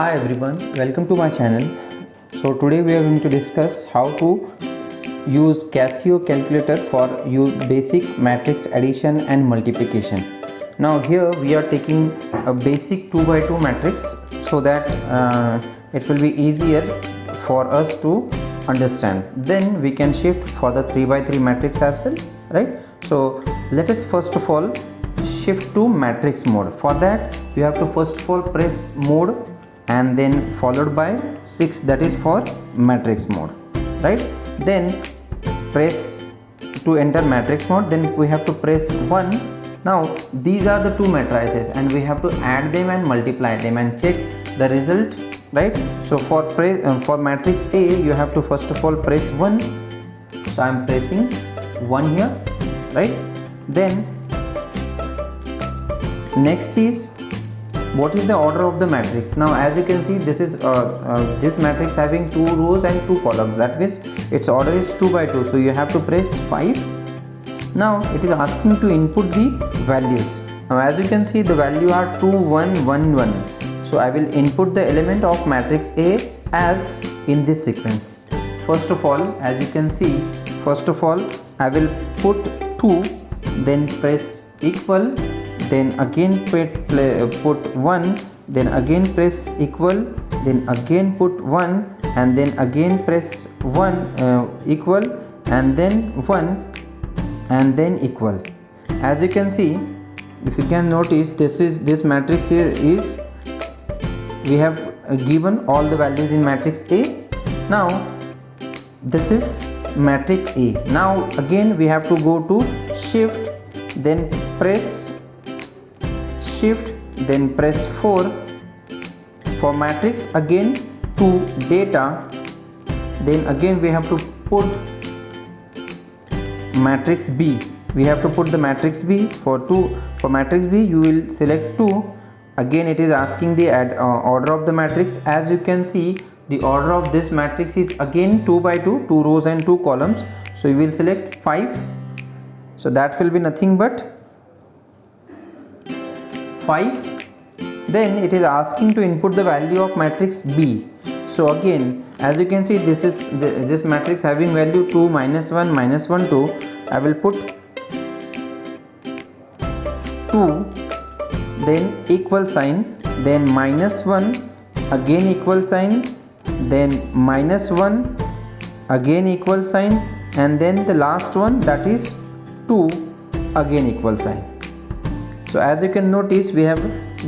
Hi everyone, welcome to my channel. So today we are going to discuss how to use Casio calculator for basic matrix addition and multiplication. Now here we are taking a basic 2 by 2 matrix so that it will be easier for us to understand. Then we can shift for the 3 by 3 matrix as well, right? So let us first of all shift to matrix mode. For that you have to first of all press mode and then followed by 6, that is for matrix mode, right? Then press to enter matrix mode, then we have to press 1. Now these are the two matrices and we have to add them and multiply them and check the result, right? So for matrix A you have to first of all press 1. So I am pressing 1 here, right? Then next is what is the order of the matrix. Now as you can see, this is this matrix having 2 rows and 2 columns, that means its order is 2 by 2. So you have to press 5. Now it is asking to input the values. Now as you can see, the value are 2 1 1 1. So I will input the element of matrix A as in this sequence. First of all, as you can see, first of all I will put 2, then press equal, then again put 1, then again press equal, then again put 1, and then again press 1 equal, and then 1, and then equal. As you can see, if you can notice, this matrix is we have given all the values in matrix A. Now this is matrix A. Now again we have to go to shift, then press shift, then press 4. For matrix again to data, then again we have to put matrix B. We have to put the matrix B. For matrix B you will select 2. Again it is asking the order of the matrix. As you can see, the order of this matrix is again 2 by 2, 2 rows and 2 columns. So you will select 5. So that will be nothing but 5. Then it is asking to input the value of matrix B. So again, as you can see, this matrix having value 2 minus 1 minus 1 2. I will put 2, then equal sign, then minus 1, again equal sign, then minus 1, again equal sign, and then the last one, that is 2, again equal sign. So as you can notice, we have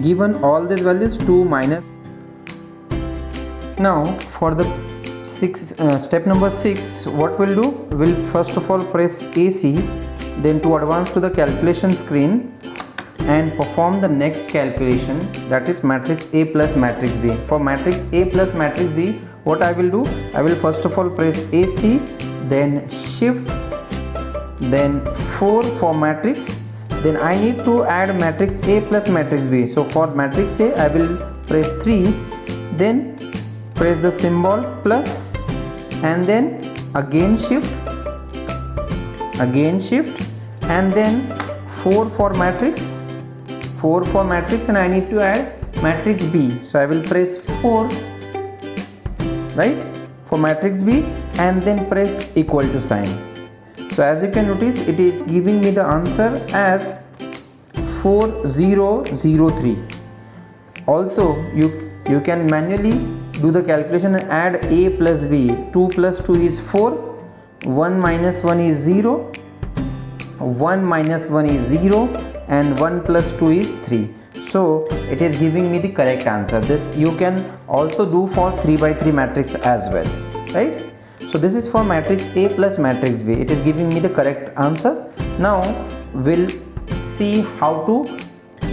given all these values 2 minus. Now for the step number 6, what we'll do, we'll first of all press AC, then to advance to the calculation screen and perform the next calculation, that is matrix A plus matrix B. For matrix A plus matrix B, what I will do, I will first of all press AC, then shift, then 4 for matrix. Then I need to add matrix A plus matrix B. So for matrix A I will press 3, then press the symbol plus, and then again shift, and then 4 for matrix, and I need to add matrix B. So I will press 4, right, for matrix B, and then press equal to sign. So as you can notice, it is giving me the answer as 4003. Also you can manually do the calculation and add A plus B. 2 plus 2 is 4, 1 minus 1 is 0, 1 minus 1 is 0, and 1 plus 2 is 3. So it is giving me the correct answer. This you can also do for 3 by 3 matrix as well, right? So this is for matrix A plus matrix B. It is giving me the correct answer. Now we'll see how to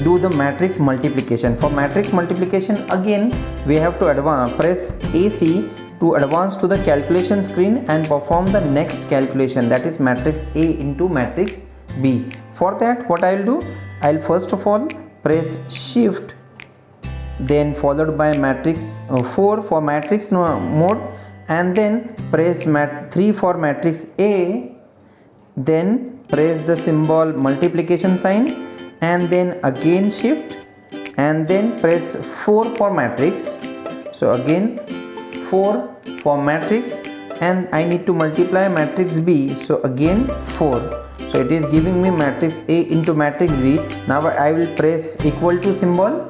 do the matrix multiplication. For matrix multiplication, again we have to press AC to advance to the calculation screen and perform the next calculation, that is matrix A into matrix B. For that, what I will do, I will first of all press shift, then followed by matrix 4 for matrix mode, and then press 3 for matrix A, then press the symbol multiplication sign, and then again shift, and then press 4 for matrix, So again 4 for matrix, and I need to multiply matrix B, so again 4. So it is giving me matrix A into matrix B. Now I will press equal to symbol,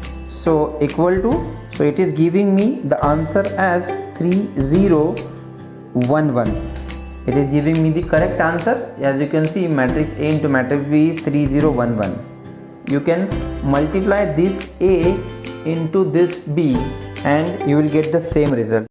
so equal to, so it is giving me the answer as 3011. It is giving me the correct answer. As you can see, matrix A into matrix B is 3011. You can multiply this A into this B and you will get the same result.